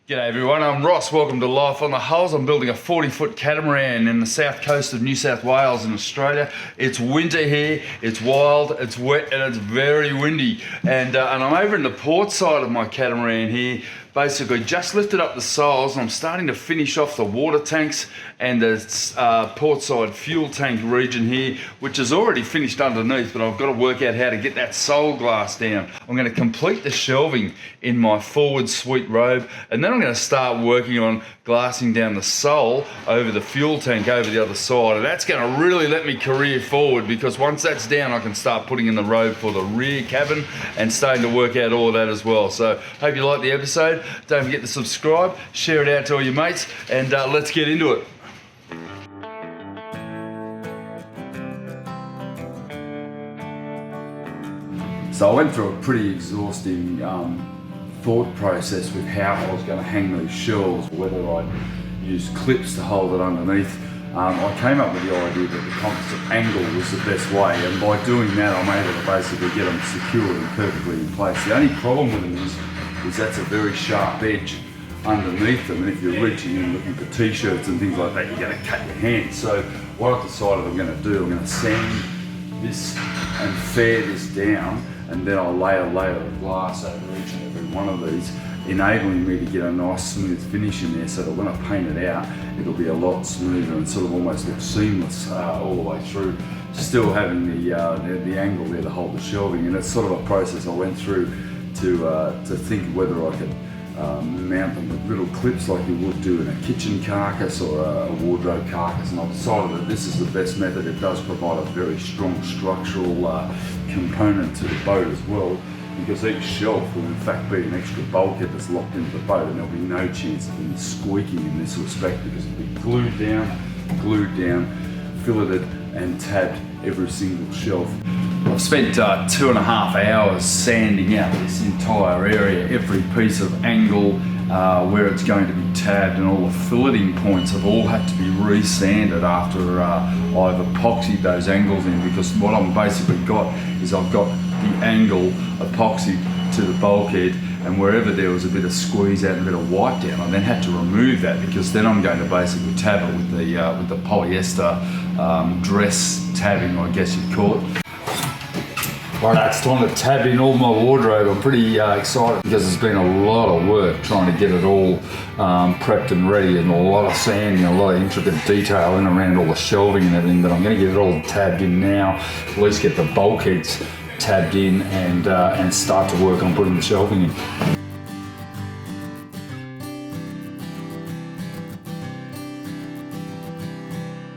G'day everyone, I'm Ross. Welcome to Life on the Hulls. I'm building a 40-foot catamaran in the south coast of New South Wales in Australia. It's winter here, it's wild, it's wet and it's very windy. And I'm over in the port side of my catamaran here. Basically just lifted up the sails and I'm starting to finish off the water tanks and the port side fuel tank region here, which is already finished underneath, but I've got to work out how to get that sole glass down. I'm going to complete the shelving in my forward sweep robe, and then I'm going to start working on glassing down the sole over the fuel tank over the other side, and that's going to really let me career forward, because once that's down I can start putting in the robe for the rear cabin and starting to work out all of that as well. So hope you like the episode. Don't forget to subscribe, share it out to all your mates, and let's get into it. So I went through a pretty exhausting thought process with how I was going to hang these shelves, whether I'd use clips to hold it underneath. I came up with the idea that the composite angle was the best way, and by doing that I'm able to basically get them secured and perfectly in place. The only problem with them is that's a very sharp edge underneath them, and if you're reaching in looking for t-shirts and things like that, you're going to cut your hands. So what I've decided I'm going to do, I'm going to sand this and fair this down, and then I'll lay a layer of glass over each and every one of these, enabling me to get a nice smooth finish in there, so that when I paint it out, it'll be a lot smoother and sort of almost look seamless all the way through, still having the angle there to hold the shelving. And it's sort of a process I went through to think whether I could mount them with little clips like you would do in a kitchen carcass or a wardrobe carcass, and I've decided that this is the best method. It does provide a very strong structural component to the boat as well, because each shelf will in fact be an extra bulkhead that's locked into the boat, and there'll be no chance of any squeaking in this respect, because it'll be glued down, filleted and tabbed every single shelf. I've spent 2.5 hours sanding out this entire area. Every piece of angle where it's going to be tabbed and all the filleting points have all had to be re-sanded after I've epoxied those angles in, because what I've basically got is I've got the angle epoxied to the bulkhead, and wherever there was a bit of squeeze out and a bit of wipe down, I then had to remove that, because then I'm going to basically tab it with the polyester dress tabbing, I guess you'd call it. Right, it's time to tab in all my wardrobe. I'm pretty excited, because there's been a lot of work trying to get it all prepped and ready, and a lot of sanding, a lot of intricate detailing around all the shelving and everything, but I'm going to get it all tabbed in now, at least get the bulkheads tabbed in, and start to work on putting the shelving in.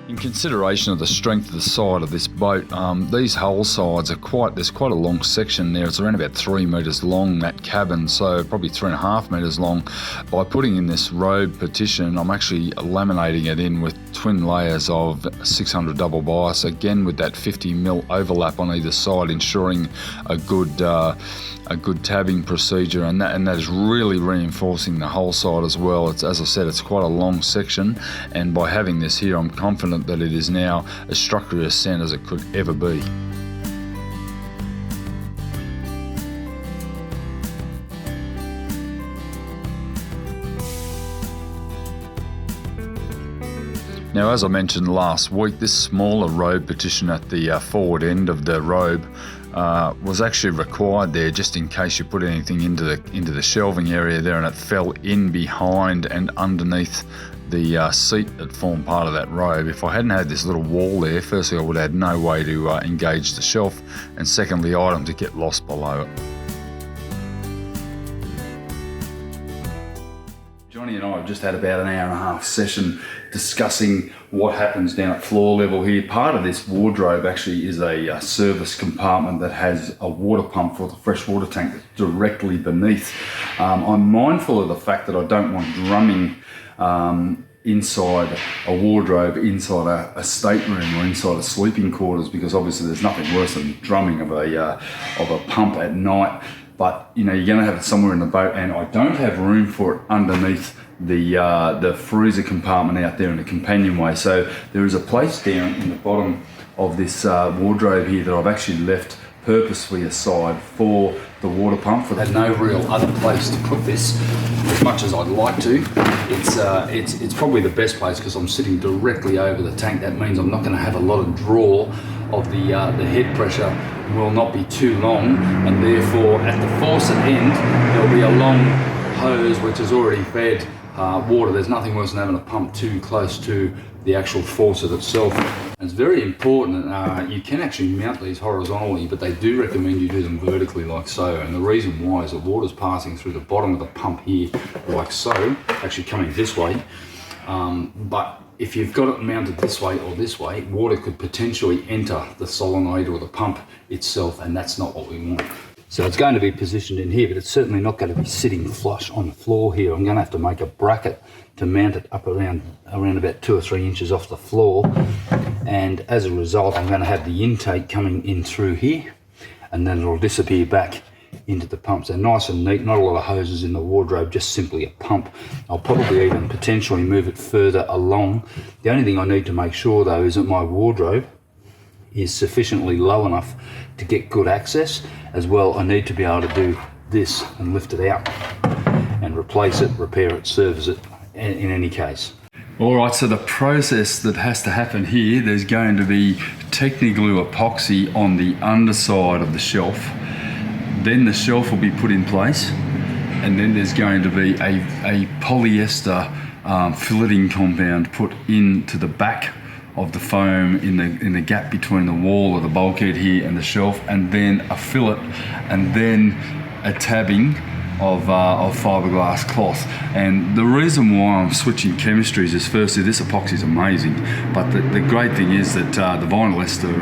In consideration of the strength of the side of this boat, these hull sides are there's quite a long section there. It's around about 3 metres long, that cabin, so probably 3.5 metres long. By putting in this robe partition, I'm actually laminating it in with twin layers of 600 double bias, again with that 50mm overlap on either side, ensuring a good tabbing procedure, and that is really reinforcing the hull side as well. It's, as I said, it's quite a long section, and by having this here, I'm confident that it is now as structurally sound as it could ever be. Now, as I mentioned last week, this smaller robe partition at the forward end of the robe was actually required there, just in case you put anything into the shelving area there and it fell in behind and underneath the seat that formed part of that robe. If I hadn't had this little wall there, firstly I would have had no way to engage the shelf, and secondly items to get lost below it. Johnny and I have just had about an hour-and-a-half session discussing what happens down at floor level here. Part of this wardrobe actually is a service compartment that has a water pump for the fresh water tank that's directly beneath. I'm mindful of the fact that I don't want drumming inside a wardrobe, inside a stateroom or inside a sleeping quarters, because obviously there's nothing worse than drumming of a pump at night. But you know, you're going to have it somewhere in the boat, and I don't have room for it underneath the freezer compartment out there in the companionway. So there is a place down in the bottom of this wardrobe here that I've actually left purposefully aside for the water pump. I had no real other place to put this as much as I'd like to. It's probably the best place because I'm sitting directly over the tank. That means I'm not going to have a lot of draw of the head pressure will not be too long, and therefore at the faucet end there'll be a long hose which is already fed water. There's nothing worse than having a pump too close to the actual faucet itself. And it's very important, you can actually mount these horizontally, but they do recommend you do them vertically like so. And the reason why is the water's passing through the bottom of the pump here like so, actually coming this way. But if you've got it mounted this way or this way, water could potentially enter the solenoid or the pump itself, and that's not what we want. So it's going to be positioned in here, but it's certainly not going to be sitting flush on the floor here. I'm going to have to make a bracket to mount it up around about 2 or 3 inches off the floor. And as a result, I'm going to have the intake coming in through here, and then it'll disappear back into the pump. So nice and neat, not a lot of hoses in the wardrobe, just simply a pump. I'll probably even potentially move it further along. The only thing I need to make sure though is that my wardrobe is sufficiently low enough to get good access. As well, I need to be able to do this and lift it out and replace it, repair it, service it in any case. All right, so the process that has to happen here, there's going to be Techniglue epoxy on the underside of the shelf. Then the shelf will be put in place, and then there's going to be a polyester filleting compound put into the back of the foam in the gap between the wall of the bulkhead here and the shelf, and then a fillet, and then a tabbing of fiberglass cloth. And the reason why I'm switching chemistries is, firstly, this epoxy is amazing, but the great thing is that the polyester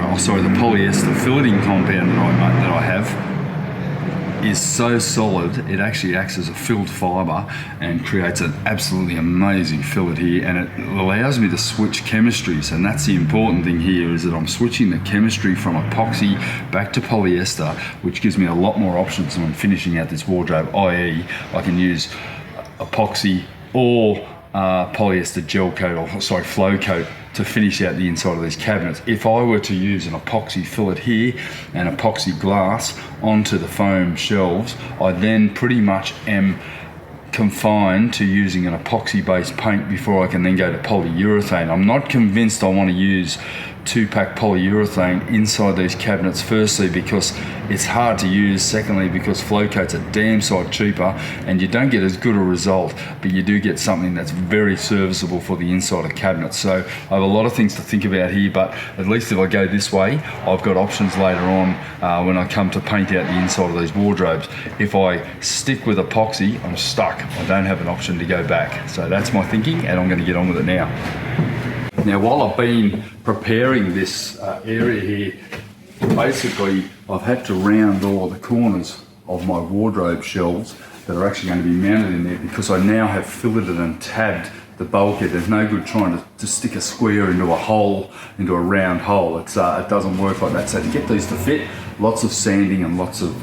filleting compound that I have is so solid, it actually acts as a filled fibre and creates an absolutely amazing fillet here, and it allows me to switch chemistries. And that's the important thing here, is that I'm switching the chemistry from epoxy back to polyester, which gives me a lot more options when finishing out this wardrobe, i.e. I can use epoxy or polyester gel coat, or flow coat, to finish out the inside of these cabinets. If I were to use an epoxy fillet here and epoxy glass onto the foam shelves, I then pretty much am confined to using an epoxy based paint before I can then go to polyurethane. I'm not convinced I want to use 2-pack polyurethane inside these cabinets, firstly because it's hard to use, secondly because flow coats are damn sight cheaper and you don't get as good a result, but you do get something that's very serviceable for the inside of cabinets. So I have a lot of things to think about here, but at least if I go this way, I've got options later on when I come to paint out the inside of these wardrobes. If I stick with epoxy, I'm stuck. I don't have an option to go back. So that's my thinking, and I'm going to get on with it now. Now, while I've been preparing this area here, basically I've had to round all the corners of my wardrobe shelves that are actually going to be mounted in there, because I now have filleted and tabbed the bulkhead. There's no good trying to stick a square into a hole, into a round hole. It doesn't work like that. So to get these to fit, lots of sanding and lots of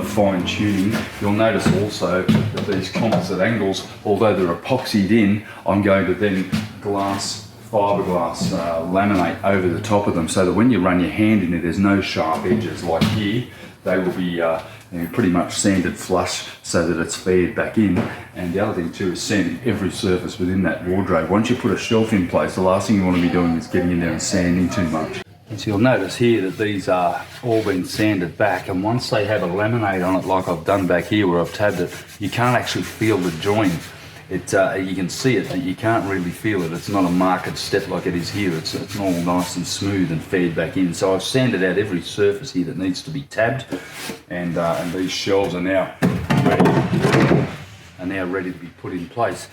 fine tuning. You'll notice also that these composite angles, although they're epoxied in, I'm going to then fiberglass laminate over the top of them, so that when you run your hand in it, there's no sharp edges like here. They will be pretty much sanded flush so that it's fed back in. And the other thing too is sanding every surface within that wardrobe. Once you put a shelf in place, the last thing you want to be doing is getting in there and sanding too much. So you'll notice here that these are all been sanded back, and once they have a laminate on it like I've done back here where I've tabbed it, you can't actually feel the join. You can see it, but you can't really feel it. It's not a marked step like it is here. It's all nice and smooth and fed back in. So I've sanded out every surface here that needs to be tabbed, and these shelves are now ready to be put in place.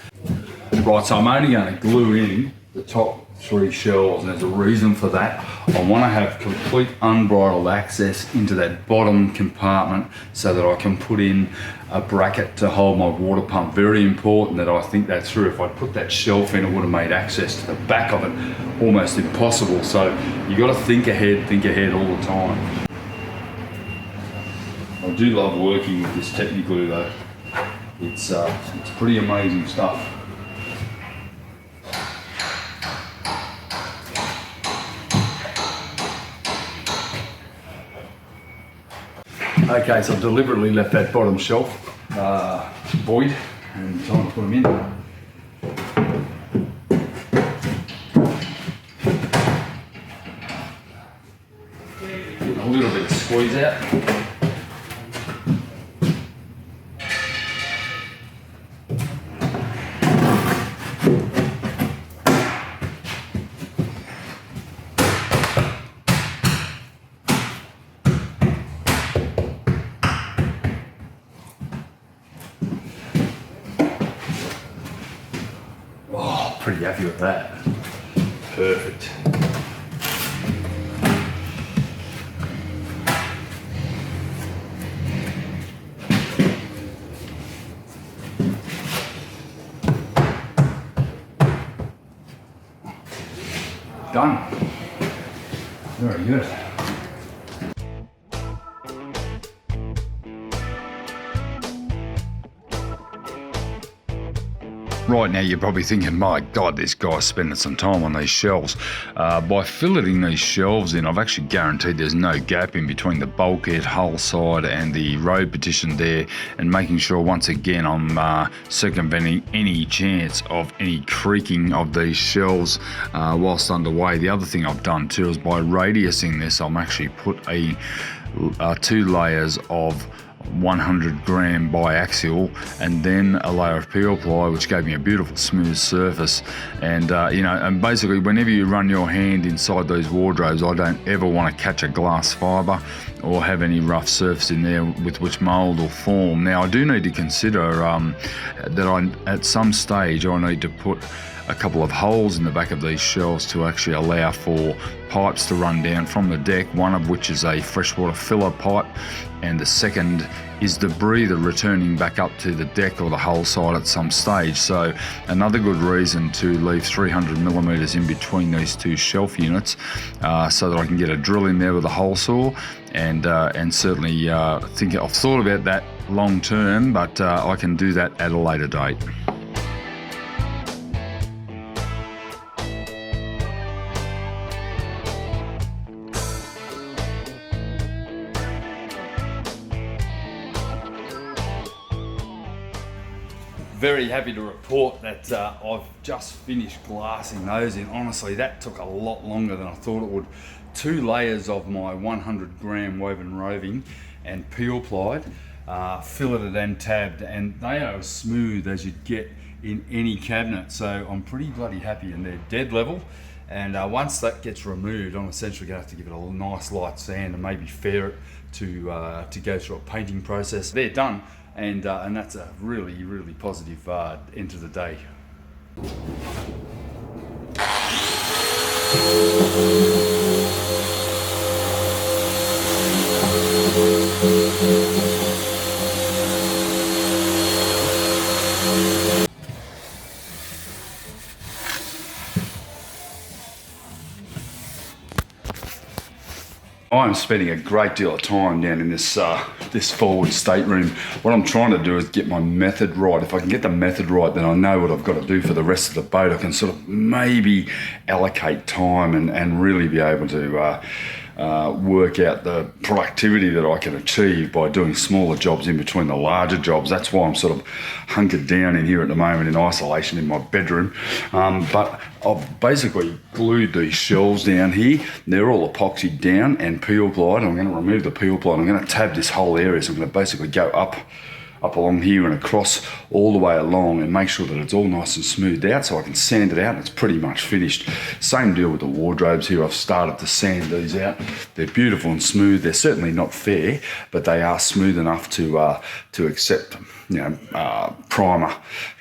Right, so I'm only going to glue in the top 3 shelves, and there's a reason for that. I want to have complete unbridled access into that bottom compartment so that I can put in a bracket to hold my water pump. Very important that I think that through. If I put that shelf in, it would have made access to the back of it almost impossible. So you got to think ahead all the time. I do love working with this Techniglue though. It's pretty amazing stuff. Okay, so I've deliberately left that bottom shelf void And time to put them in. Getting a little bit of squeeze out. Pretty happy with that. Perfect. Done. Very good. Right now you're probably thinking, my God, this guy's spending some time on these shelves. By filleting these shelves in, I've actually guaranteed there's no gap in between the bulkhead, hull side and the road partition there, and making sure once again I'm circumventing any chance of any creaking of these shelves whilst underway. The other thing I've done too is by radiusing this, I'm actually put a 2 layers of 100 gram biaxial and then a layer of peel ply, which gave me a beautiful smooth surface. And and basically whenever you run your hand inside those wardrobes, I don't ever want to catch a glass fibre or have any rough surface in there with which mould or form. Now I do need to consider that at some stage I need to put a couple of holes in the back of these shelves to actually allow for pipes to run down from the deck, one of which is a freshwater filler pipe, and the second is the breather returning back up to the deck or the hull side at some stage. So another good reason to leave 300 millimeters in between these two shelf units so that I can get a drill in there with a hole saw, and certainly I've thought about that long term, but I can do that at a later date. Very happy to report that I've just finished glassing those in. Honestly, that took a lot longer than I thought it would. 2 layers of my 100 gram woven roving and peel plied, filleted and tabbed, and they are as smooth as you'd get in any cabinet. So I'm pretty bloody happy, and they're dead level. And once that gets removed, I'm essentially going to have to give it a nice light sand and maybe fair it to go through a painting process. They're done. And that's a really, really positive end to the day. I'm spending a great deal of time down in this forward stateroom. What I'm trying to do is get my method right. If I can get the method right, then I know what I've got to do for the rest of the boat. I can sort of maybe allocate time and really be able to work out the productivity that I can achieve by doing smaller jobs in between the larger jobs. That's why I'm sort of hunkered down in here at the moment in isolation in my bedroom. But I've basically glued these shelves down here. They're all epoxied down and peel plied. I'm going to remove the peel ply and I'm going to tab this whole area. So I'm going to basically go up along here and across all the way along and make sure that it's all nice and smoothed out so I can sand it out, and it's pretty much finished. Same deal with the wardrobes here. I've started to sand these out. They're beautiful and smooth. They're certainly not fair, but they are smooth enough to accept primer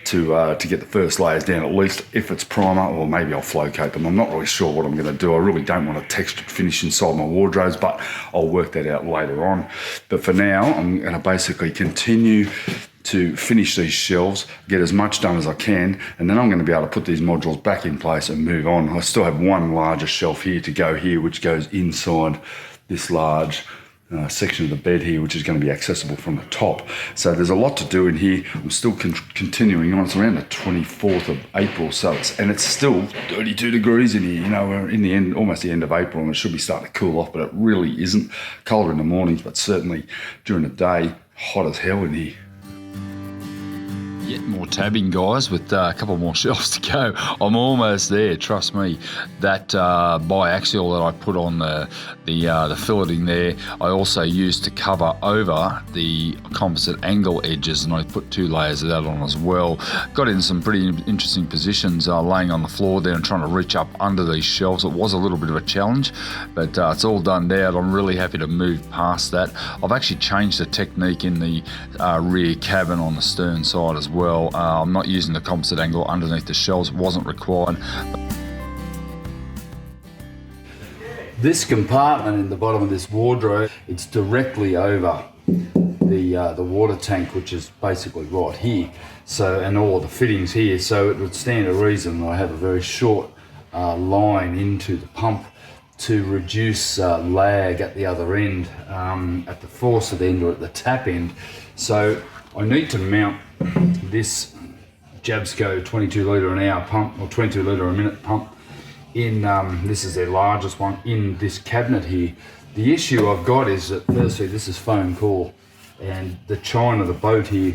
to get the first layers down, at least if it's primer, or maybe I'll flow coat them. I'm not really sure what I'm going to do. I really don't want a textured finish inside my wardrobes, but I'll work that out later on. But for now, I'm going to basically continue to finish these shelves, get as much done as I can, and then I'm going to be able to put these modules back in place and move on. I still have one larger shelf here to go here, which goes inside this large section of the bed here, which is going to be accessible from the top. So there's a lot to do in here. I'm still continuing on. It's around the 24th of April, so it's still 32 degrees in here. You know, we're in the end, almost the end of April, and it should be starting to cool off, but it really isn't. Colder in the mornings, but certainly during the day, hot as hell in here. Yet more tabbing, guys, with a couple more shelves to go. I'm almost there, trust me. That biaxial that I put on the filleting there, I also used to cover over the composite angle edges, and I put 2 layers of that on as well. Got in some pretty interesting positions laying on the floor there and trying to reach up under these shelves. It was a little bit of a challenge, but it's all done now. I'm really happy to move past that. I've actually changed the technique in the rear cabin on the stern side as well. I'm not using the composite angle underneath the shelves. It wasn't required. This compartment in the bottom of this wardrobe, it's directly over the water tank, which is basically right here. So, and all the fittings here. So it would stand to reason I have a very short line into the pump to reduce lag at the other end, at the faucet end or at the tap end. So I need to mount this Jabsco 22 litre an hour pump, or 22 litre a minute pump, in this is their largest one, in this cabinet here. The issue I've got is that firstly this is foam core, and the chine of the boat here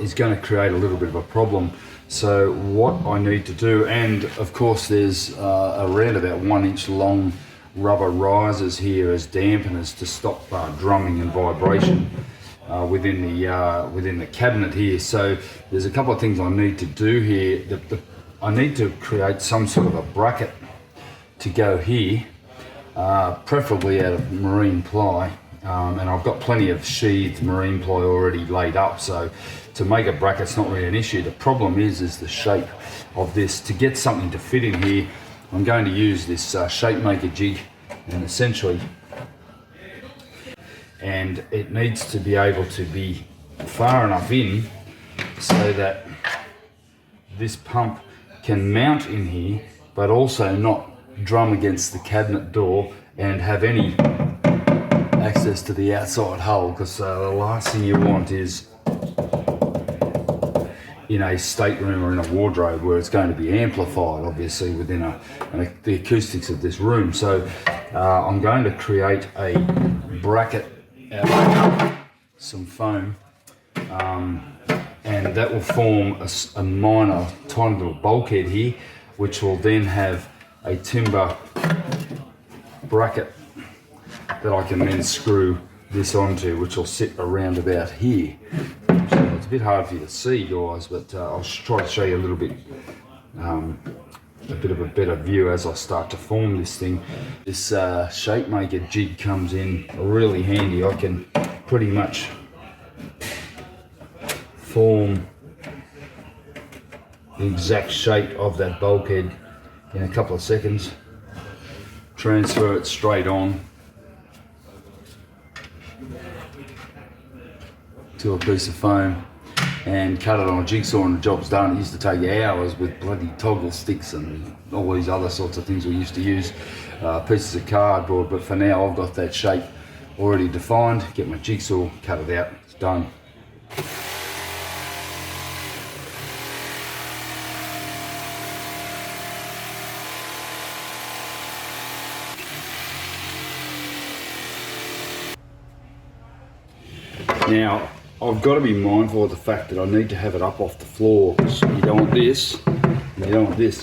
is going to create a little bit of a problem. So what I need to do, and of course there's around about 1 inch long rubber risers here as dampeners to stop drumming and vibration within the cabinet here. So there's a couple of things I need to do here. I need to create some sort of a bracket to go here, preferably out of marine ply, and I've got plenty of sheathed marine ply already laid up, so to make a bracket's not really an issue. The problem is the shape of this. To get something to fit in here, I'm going to use this shape maker jig, and essentially, and it needs to be able to be far enough in so that this pump can mount in here, but also not drum against the cabinet door and have any access to the outside hull, because the last thing you want is in a stateroom or in a wardrobe where it's going to be amplified, obviously, within the acoustics of this room. So I'm going to create a bracket out of some foam, and that will form a minor tiny little bulkhead here, which will then have a timber bracket that I can then screw this onto, which will sit around about here. So it's a bit hard for you to see, guys, but I'll try to show you a little bit, a bit of a better view as I start to form this thing. This shape maker jig comes in really handy. I can pretty much form the exact shape of that bulkhead in a couple of seconds, transfer it straight on to a piece of foam and cut it on a jigsaw, and the job's done. It used to take hours with bloody toggle sticks and all these other sorts of things we used to use, pieces of cardboard, but for now I've got that shape already defined. Get my jigsaw, cut it out, it's done. Now, I've got to be mindful of the fact that I need to have it up off the floor, because you don't want this, and you don't want this.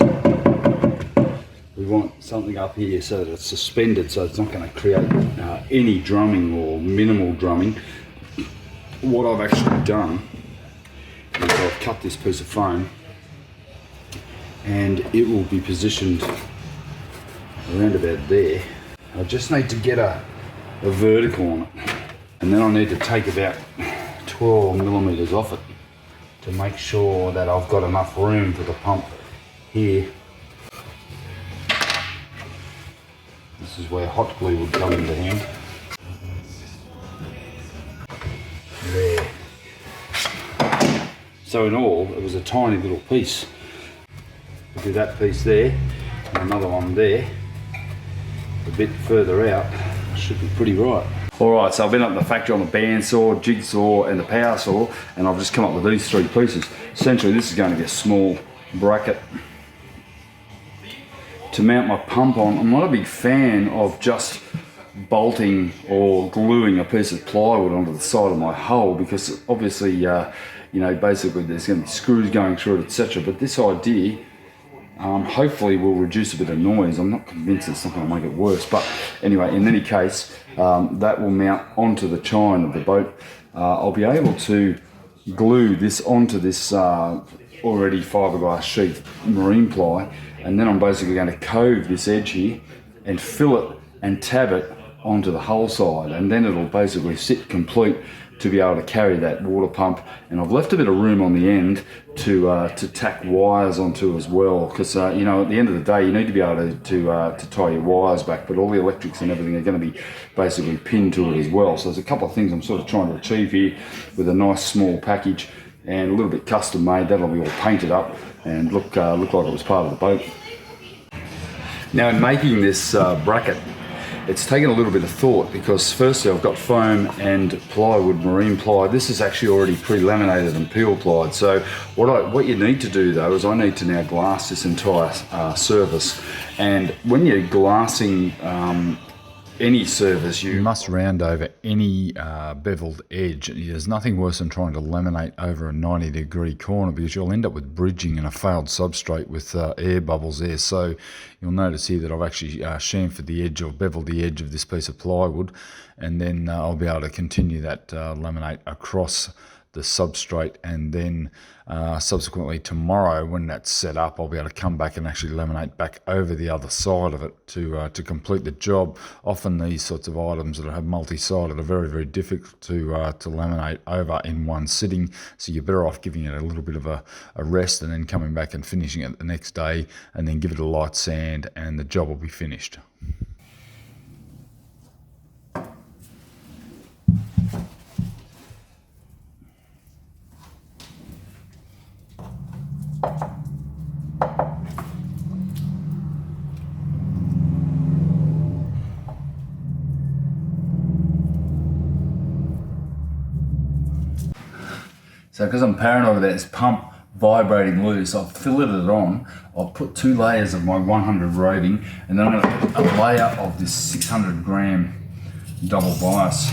We want something up here so that it's suspended, so it's not going to create any drumming or minimal drumming. What I've actually done is I've cut this piece of foam, and it will be positioned around about there. I just need to get a vertical on it. And then I need to take about 12 millimeters off it to make sure that I've got enough room for the pump here. This is where hot glue would come into hand. There. So in all, it was a tiny little piece. We'll do that piece there, and another one there. A bit further out, should be pretty right. Alright, so I've been up in the factory on the bandsaw, jigsaw and the power saw, and I've just come up with these 3 pieces. Essentially this is going to be a small bracket to mount my pump on. I'm not a big fan of just bolting or gluing a piece of plywood onto the side of my hull, because obviously you know, basically there's going to be screws going through it, etc. But this idea hopefully will reduce a bit of noise. I'm not convinced it's not going to make it worse, but anyway, in any case, that will mount onto the chine of the boat. I'll be able to glue this onto this already fiberglass sheath marine ply, and then I'm basically going to cove this edge here and fill it and tab it onto the hull side, and then it'll basically sit complete to be able to carry that water pump. And I've left a bit of room on the end to tack wires onto as well, because you know, at the end of the day you need to be able to tie your wires back, but all the electrics and everything are going to be basically pinned to it as well. So there's a couple of things I'm sort of trying to achieve here with a nice small package and a little bit custom made. That'll be all painted up and look like it was part of the boat. Now, in making this bracket, it's taken a little bit of thought, because firstly I've got foam and plywood, marine ply. This is actually already pre-laminated and peel plied. So what you need to do though is I need to now glass this entire surface. And when you're glassing any surface, you must round over any beveled edge. There's nothing worse than trying to laminate over a 90-degree corner, because you'll end up with bridging and a failed substrate with air bubbles there. So you'll notice here that I've actually chamfered the edge, or beveled the edge of this piece of plywood, and then I'll be able to continue that laminate across the substrate, and then subsequently tomorrow, when that's set up, I'll be able to come back and actually laminate back over the other side of it to complete the job. Often these sorts of items that have multi-sided are very, very difficult to laminate over in one sitting, so you're better off giving it a little bit of a rest and then coming back and finishing it the next day, and then give it a light sand and the job will be finished. So because I'm paranoid about this pump vibrating loose, I've filleted it on. I've put 2 layers of my 100 roving, and then I'm going to put a layer of this 600 gram double bias.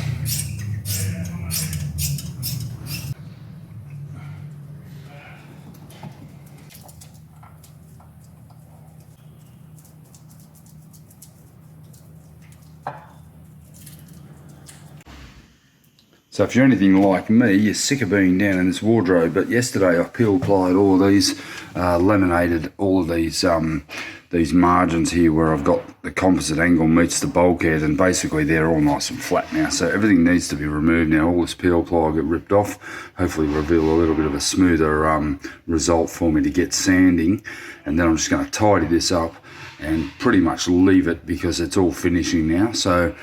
So if you're anything like me, you're sick of being down in this wardrobe. But yesterday I peel plied all of these, laminated all of these margins here where I've got the composite angle meets the bulkhead, and basically they're all nice and flat now. So everything needs to be removed now. All this peel ply will get ripped off, hopefully reveal a little bit of a smoother result for me to get sanding. And then I'm just going to tidy this up and pretty much leave it, because it's all finishing now. So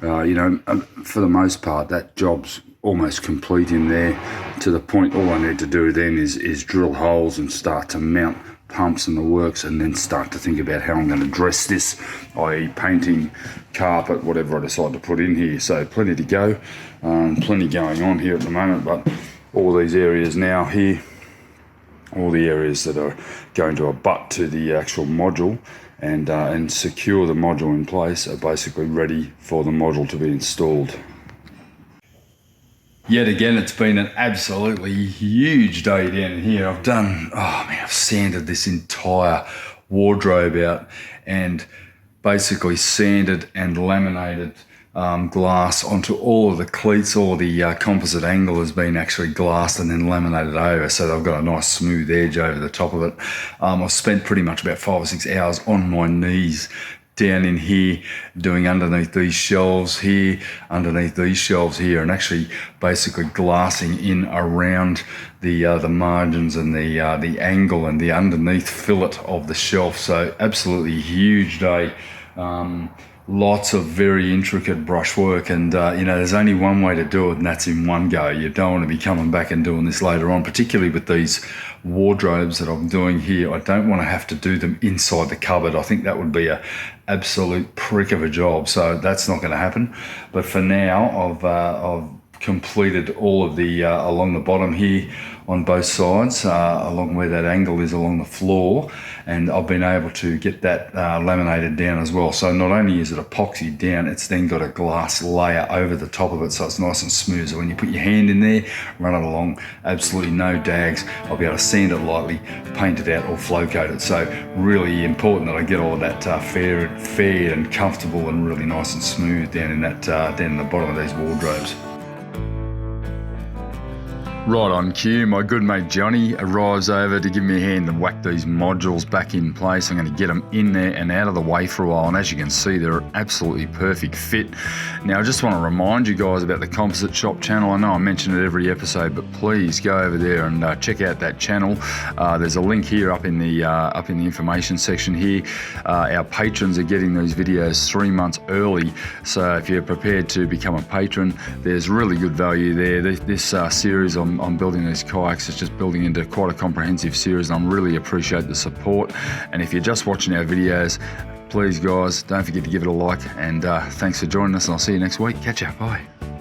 you know, for the most part, that job's almost complete in there, to the point all I need to do then is drill holes and start to mount pumps and the works, and then start to think about how I'm going to dress this, i.e. painting, carpet, whatever I decide to put in here. So plenty to go, plenty going on here at the moment, but all these areas now here, all the areas that are going to abut to the actual module and secure the module in place are basically ready for the module to be installed. Yet again, it's been an absolutely huge day down here. I've sanded this entire wardrobe out, and basically sanded and laminated glass onto all of the cleats. All the composite angle has been actually glassed and then laminated over, so they've got a nice smooth edge over the top of it. I've spent pretty much about 5 or 6 hours on my knees down in here, doing underneath these shelves here, underneath these shelves here, and actually basically glassing in around the margins and the angle and the underneath fillet of the shelf. So absolutely huge day. Lots of very intricate brushwork, and you know, there's only one way to do it, and that's in one go. You don't want to be coming back and doing this later on, particularly with these wardrobes that I'm doing here. I don't want to have to do them inside the cupboard. I think that would be a absolute prick of a job, so that's not going to happen. But for now, I've completed all of the along the bottom here on both sides, along where that angle is along the floor, and I've been able to get that laminated down as well. So not only is it epoxied down, it's then got a glass layer over the top of it, so it's nice and smooth. So when you put your hand in there, run it along, absolutely no dags. I'll be able to sand it lightly, paint it out, or flow coat it. So really important that I get all of that fair and comfortable and really nice and smooth down in that down in the bottom of these wardrobes. Right on cue, my good mate Johnny arrives over to give me a hand and whack these modules back in place. I'm going to get them in there and out of the way for a while, and as you can see, they're an absolutely perfect fit. Now I just want to remind you guys about the Composite Shop channel. I know I mention it every episode, but please go over there and check out that channel. There's a link here up in the information section here. Our patrons are getting these videos 3 months early, so if you're prepared to become a patron, there's really good value there. This series I'm building these kayaks, it's just building into quite a comprehensive series, and I really appreciate the support. And if you're just watching our videos, please guys, don't forget to give it a like, and thanks for joining us, and I'll see you next week. Catch ya, bye.